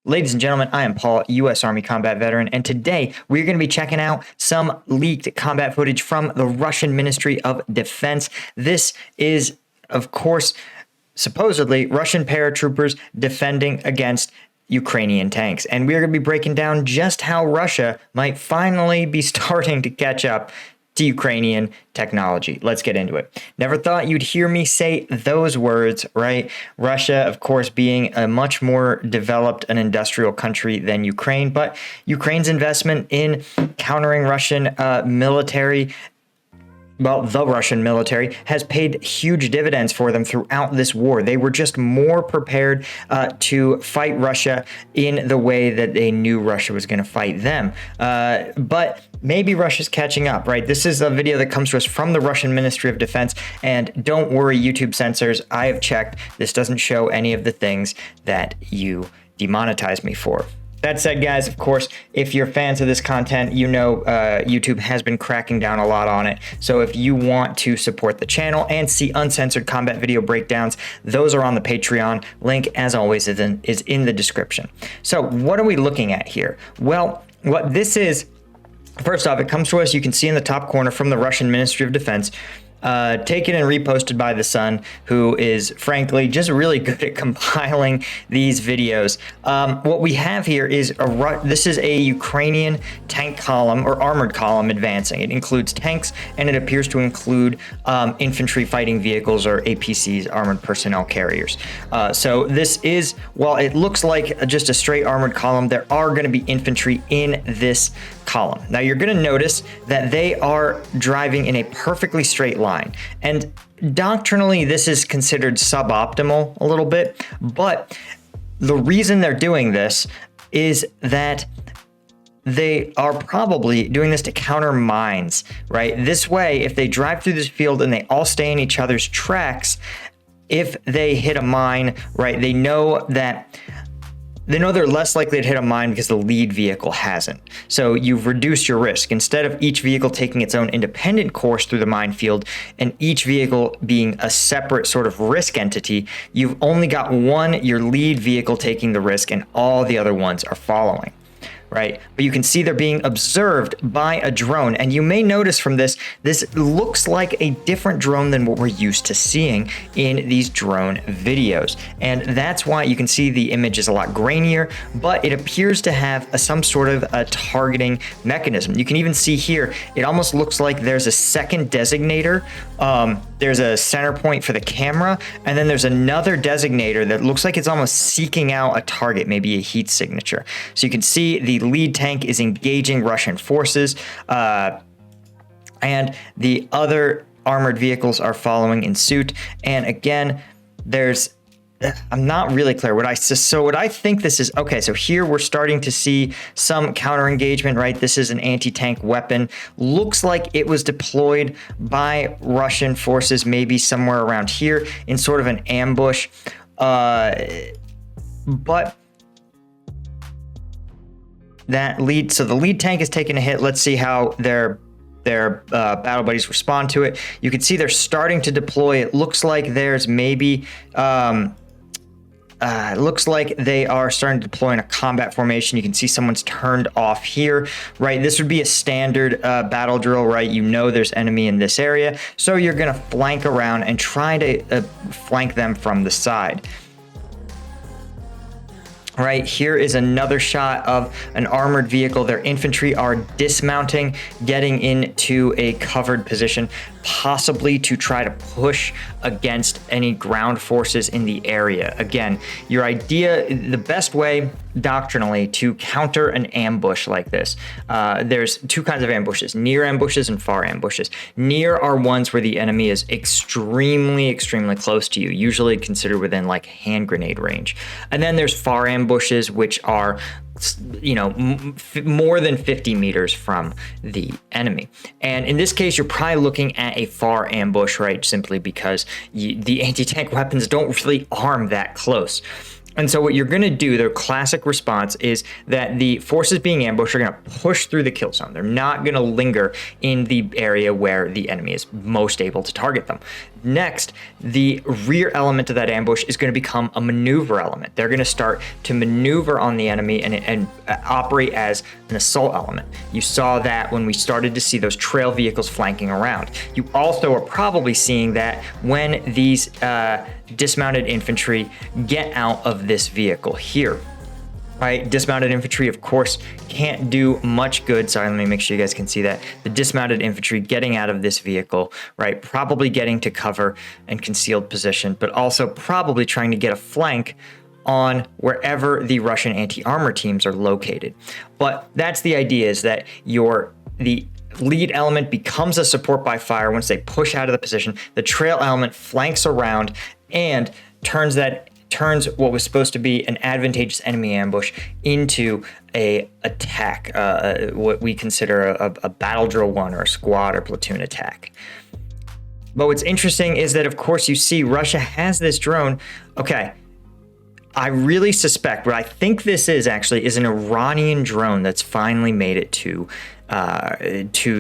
Ladies and gentlemen, I am Paul, U.S. Army combat veteran, and today we're going to be checking out some leaked combat footage from the Russian Ministry of Defense. This is, of course, supposedly Russian paratroopers defending against Ukrainian tanks. And we're going to be breaking down just how Russia might finally be starting to catch up to Ukrainian technology. Let's get into it. Never thought you'd hear me say those words, right? Russia, of course, being a much more developed and industrial country than Ukraine, but Ukraine's investment in countering Russian the Russian military has paid huge dividends for them throughout this war. They were just more prepared to fight Russia in the way that they knew Russia was going to fight them. But maybe Russia's catching up, right? This is a video that comes to us from the Russian Ministry of Defense. And don't worry, YouTube censors, I have checked. This doesn't show any of the things that you demonetize me for. That said, guys, of course, if you're fans of this content, you know YouTube has been cracking down a lot on it. So if you want to support the channel and see uncensored combat video breakdowns, those are on the Patreon. Link, as always, is in the description. So what are we looking at here? Well, what this is, first off, it comes to us, you can see in the top corner from the Russian Ministry of Defense, taken and reposted by The Sun, who is frankly just really good at compiling these videos. What we have here is this is a Ukrainian tank column or armored column advancing. It includes tanks and it appears to include infantry fighting vehicles or APCs, armored personnel carriers. So this is, while it looks like just a straight armored column, there are going to be infantry in this column. Now you're going to notice that they are driving in a perfectly straight line, and doctrinally this is considered suboptimal a little bit, but the reason they're doing this is that they are probably doing this to counter mines, right? This way, if they drive through this field and they all stay in each other's tracks, if they hit a mine, right, they know they're less likely to hit a mine because the lead vehicle hasn't. So you've reduced your risk. Instead of each vehicle taking its own independent course through the minefield and each vehicle being a separate sort of risk entity, you've only got one, your lead vehicle, taking the risk, and all the other ones are following. Right? But you can see they're being observed by a drone. And you may notice from this looks like a different drone than what we're used to seeing in these drone videos. And that's why you can see the image is a lot grainier, but it appears to have some sort of a targeting mechanism. You can even see here, it almost looks like there's a second designator. There's a center point for the camera, and then there's another designator that looks like it's almost seeking out a target, maybe a heat signature. So you can see the lead tank is engaging Russian forces, and the other armored vehicles are following in suit. And again, I'm not really clear what I think this is. Okay, so here we're starting to see some counter engagement, right? This is an anti-tank weapon. Looks like it was deployed by Russian forces, maybe somewhere around here in sort of an ambush. But so the lead tank is taking a hit. Let's see how their battle buddies respond to it. You can see they're starting to deploy. It looks like there's maybe it looks like they are starting to deploy in a combat formation. You can see someone's turned off here, right? This would be a standard battle drill, right? You know there's enemy in this area, so you're going to flank around and try to flank them from the side. Right, here is another shot of an armored vehicle. Their infantry are dismounting, getting into a covered position, possibly to try to push against any ground forces in the area. Again, your idea, the best way doctrinally to counter an ambush like this, there's two kinds of ambushes: near ambushes and far ambushes. Near are ones where the enemy is extremely close to you, usually considered within like hand grenade range. And then there's far ambushes, which are, you know, more than 50 meters from the enemy. And in this case, you're probably looking at a far ambush, right? Simply because the anti-tank weapons don't really arm that close. And so what you're going to do, their classic response is that the forces being ambushed are going to push through the kill zone. They're not going to linger in the area where the enemy is most able to target them. Next, the rear element of that ambush is going to become a maneuver element. They're going to start to maneuver on the enemy and operate as an assault element. You saw that when we started to see those trail vehicles flanking around. You also are probably seeing that when these dismounted infantry get out of this vehicle here. Right, dismounted infantry, of course, can't do much good. Sorry, let me make sure you guys can see that. The dismounted infantry getting out of this vehicle, right, probably getting to cover and concealed position, but also probably trying to get a flank on wherever the Russian anti-armor teams are located. But that's the idea, is that the lead element becomes a support by fire once they push out of the position. The trail element flanks around and turns what was supposed to be an advantageous enemy ambush into a attack, what we consider a battle drill 1 or a squad or platoon attack. But what's interesting is that, of course, you see Russia has this drone. Okay, I really suspect, what I think this is actually, is an Iranian drone that's finally made it to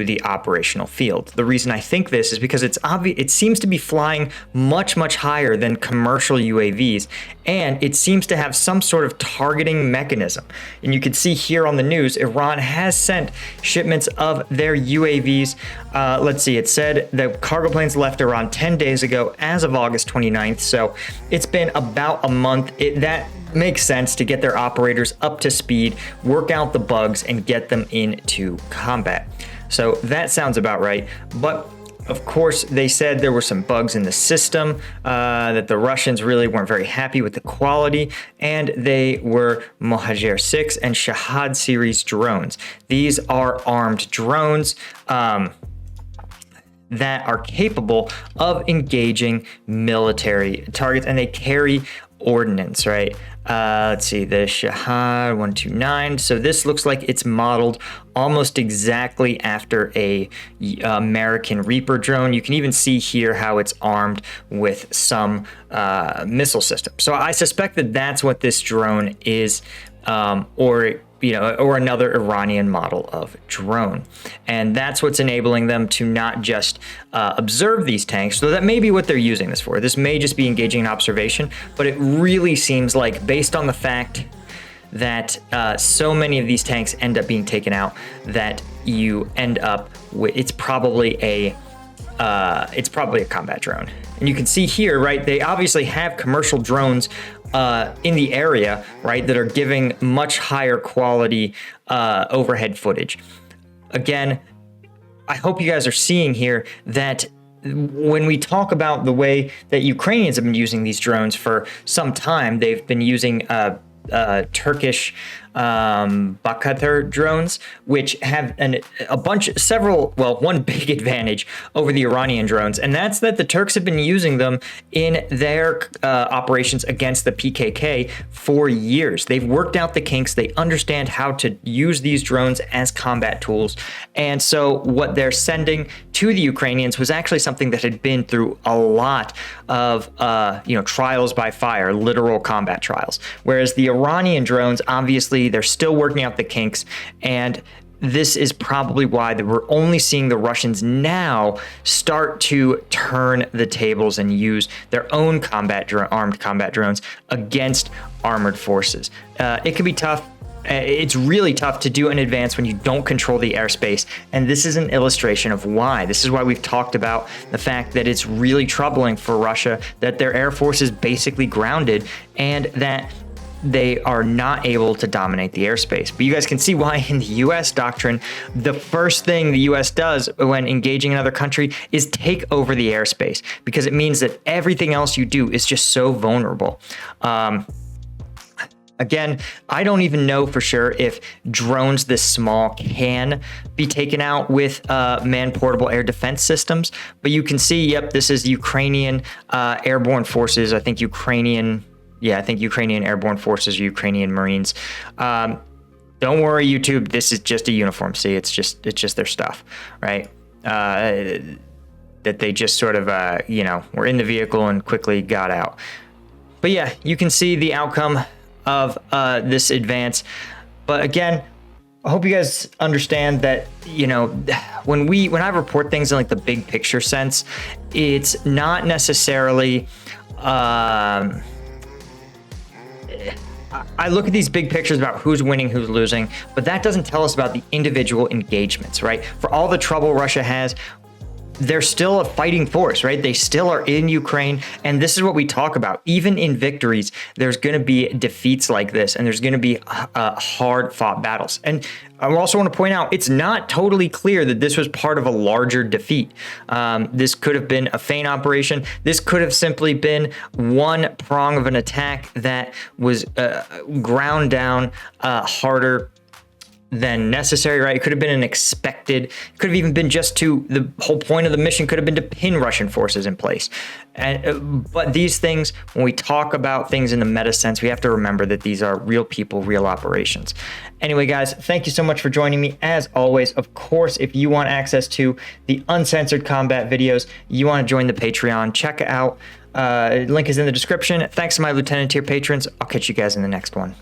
the operational field. The reason I think this is because it's obvious. It seems to be flying much higher than commercial UAVs, and it seems to have some sort of targeting mechanism. And you can see here on the news, Iran has sent shipments of their UAVs. Let's see, it said the cargo planes left Iran 10 days ago as of August 29th. So it's been about a month. That makes sense to get their operators up to speed, work out the bugs, and get them into combat. So that sounds about right. But of course, they said there were some bugs in the system, that the Russians really weren't very happy with the quality, and they were MHGR 6 and Shahad series drones. These are armed drones that are capable of engaging military targets, and they carry ordnance, right? Let's see, the Shahad 129. So this looks like it's modeled almost exactly after a American Reaper drone. You can even see here how it's armed with some missile system. So I suspect that that's what this drone is, or another Iranian model of drone. And that's what's enabling them to not just observe these tanks. So that may be what they're using this for. This may just be engaging in observation, but it really seems like, based on the fact that so many of these tanks end up being taken out, that you end up with, it's probably a combat drone. And you can see here, right, they obviously have commercial drones in the area, right, that are giving much higher quality overhead footage. Again, I hope you guys are seeing here that when we talk about the way that Ukrainians have been using these drones for some time, they've been using Turkish Bakatar drones, which have one big advantage over the Iranian drones, and that's that the Turks have been using them in their operations against the PKK for years. They've worked out the kinks. They understand how to use these drones as combat tools, and so what they're sending to the Ukrainians was actually something that had been through a lot of trials by fire, literal combat trials, whereas the Iranian drones, obviously, they're still working out the kinks, and this is probably why we're only seeing the Russians now start to turn the tables and use their own armed combat drones against armored forces. It can be tough. It's really tough to do an advance when you don't control the airspace, and this is an illustration of why. This is why we've talked about the fact that it's really troubling for Russia that their air force is basically grounded and that they are not able to dominate the airspace. But you guys can see why in the U.S. doctrine, the first thing the U.S. does when engaging another country is take over the airspace, because it means that everything else you do is just so vulnerable. Again, I don't even know for sure if drones this small can be taken out with man-portable air defense systems, but you can see, yep, this is Ukrainian airborne forces. I think Ukrainian Airborne Forces, Ukrainian Marines. Don't worry, YouTube. This is just a uniform. See, it's just their stuff, right? That they just sort of, were in the vehicle and quickly got out. But yeah, you can see the outcome of this advance. But again, I hope you guys understand that, you know, when I report things in like the big picture sense, it's not necessarily, I look at these big pictures about who's winning, who's losing, but that doesn't tell us about the individual engagements, right? For all the trouble Russia has, they're still a fighting force, right? They still are in Ukraine. And this is what we talk about. Even in victories, there's going to be defeats like this, and there's going to be hard fought battles. And I also want to point out, it's not totally clear that this was part of a larger defeat. This could have been a feint operation. This could have simply been one prong of an attack that was ground down harder than necessary, right? It could have been an expected, it could have even been just to, the whole point of the mission could have been to pin Russian forces in place. And but these things, when we talk about things in the meta sense, we have to remember that these are real people, real operations. Anyway, guys, thank you so much for joining me. As always, of course, if you want access to the uncensored combat videos, you want to join the Patreon, check it out. Link is in the description. Thanks to my Lieutenant tier patrons. I'll catch you guys in the next one.